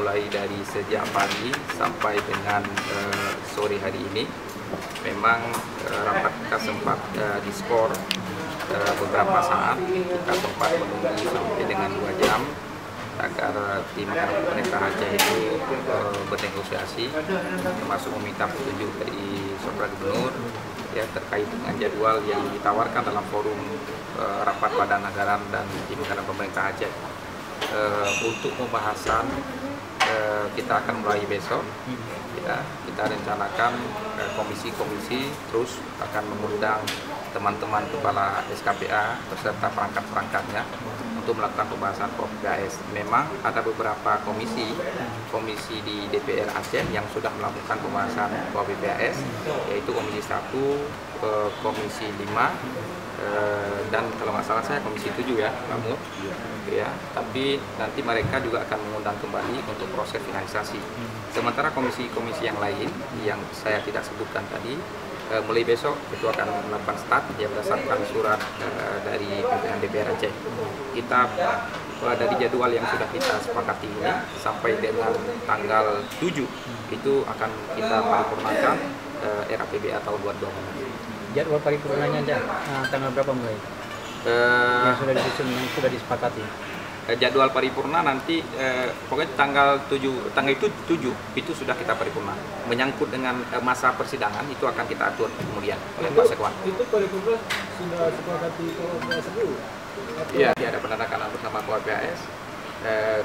mulai dari sejak pagi sampai dengan sore hari ini. Memang rapat kita sempat diskor beberapa saat, kita sempat menunggu sampai dengan 2 jam agar tim pemerintah Aceh itu bernegosiasi, termasuk meminta petunjuk dari Saudara Gubernur ya terkait dengan jadwal yang ditawarkan dalam forum rapat badan anggaran dan tim anggaran pemerintah Aceh. Untuk pembahasan kita akan mulai besok. Ya, kita rencanakan komisi-komisi terus akan mengundang teman-teman kepala SKPA beserta perangkat-perangkatnya untuk melakukan pembahasan POPPAS. Memang ada beberapa komisi di DPR Aceh yang sudah melakukan pembahasan POPPAS, yaitu Komisi 1, Komisi 5, dan kalau nggak salah saya Komisi 7 ya, Pak Mut. Ya, tapi nanti mereka juga akan mengundang kembali untuk proses finalisasi. Sementara komisi-komisi yang lain yang saya tidak sebutkan tadi, mulai besok itu akan melakukan start ya berdasarkan surat dari pimpinan DPR Aceh. Kita dari jadwal yang sudah kita sepakati ini sampai dengan tanggal 7 itu akan kita paripurnakan RAPBA tahun 2020. Jadwal paripurnanya tanggal berapa mulai? Yang sudah disusun, yang sudah disepakati. Jadwal paripurna nanti pokoknya tanggal 7 itu sudah kita paripurna. Menyangkut dengan masa persidangan itu akan kita atur kemudian oleh Pak Sekwan. Itu paripurna sudah sepakati POPPAS dulu. Iya, ada penandatanganan bersama POPPAS.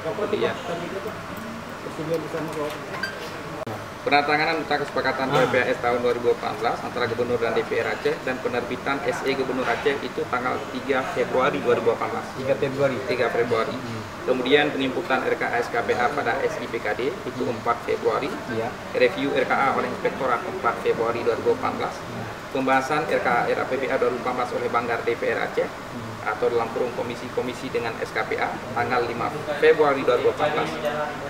Kemudian persetujuan bersama POPPAS. penandatanganan nota kesepakatan POPPAS tahun 2014 antara Gubernur dan DPR Aceh dan penerbitan SE Gubernur Aceh itu tanggal 3 Februari 2018. 3 Februari. Kemudian penginputan RKA SKPA pada SIPKD itu 4 Februari. Ya. Review RKA oleh Inspektorat 4 Februari 2018. Pembahasan RKA RAPBA 2018 oleh Banggar DPR Aceh atau dalam kurung komisi-komisi dengan SKPA tanggal 5 Februari 2014.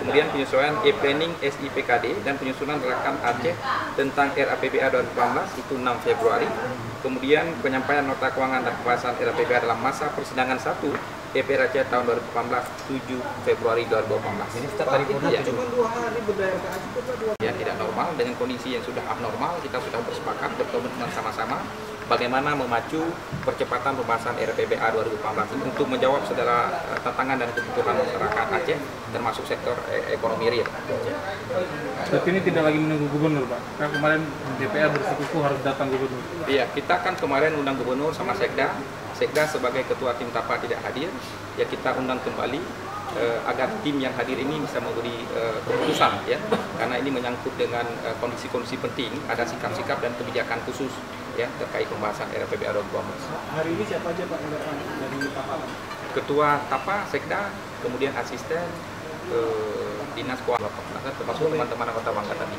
Kemudian penyesuaian e-planning SIPKD dan penyusunan rakan Aceh tentang RAPBA 2018 itu 6 Februari. Kemudian penyampaian nota keuangan dan pembahasan RAPBA dalam masa persidangan 1 DPR Aceh tahun 2018 7 Februari 2018. Ini start paripurna Ya. Cuma 2 hari berdaya ke Aceh, Pak, 2 hari. Ya, tidak normal dengan kondisi yang sudah abnormal, kita sudah bersepakat berkomitmen sama-sama bagaimana memacu percepatan pembahasan RAPBA 2018 ini untuk menjawab segala tantangan dan kebutuhan masyarakat Aceh termasuk sektor ekonomi real. Tapi ini tidak lagi menunggu gubernur, Pak. Karena kemarin DPR bersikukuh harus datang gubernur. Iya, kita kan kemarin undang gubernur sama Sekda. Sekda sebagai ketua tim TAPA tidak hadir, ya kita undang kembali agar tim yang hadir ini bisa memberi keputusan ya, karena ini menyangkut dengan kondisi-kondisi penting, ada sikap-sikap dan kebijakan khusus ya terkait pembahasan RAPBA 2018. Hari ini siapa aja Pak yang datang dari TAPA? Ketua TAPA, Sekda, kemudian asisten dinas keuangan termasuk teman-teman anggota Banggar tadi.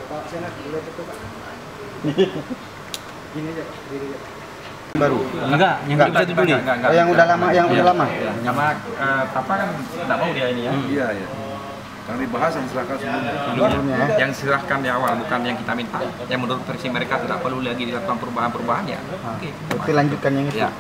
Pak Senat, boleh itu Pak? Gini aja Pak, diri aja. Baru. Enggak, yang kita itu dulu. Oh, yang udah lama, yang udah lama. Karena Tapa kan tidak mau dia ini ya. Iya, iya. Karena dibahas yang serahkan sebelumnya. Sebelumnya ya. Yang silahkan di awal, bukan yang kita minta. Yang menurut versi mereka tidak perlu lagi dilakukan perubahan-perubahan ya. Oke. Berarti lanjutkan yang itu. Ya.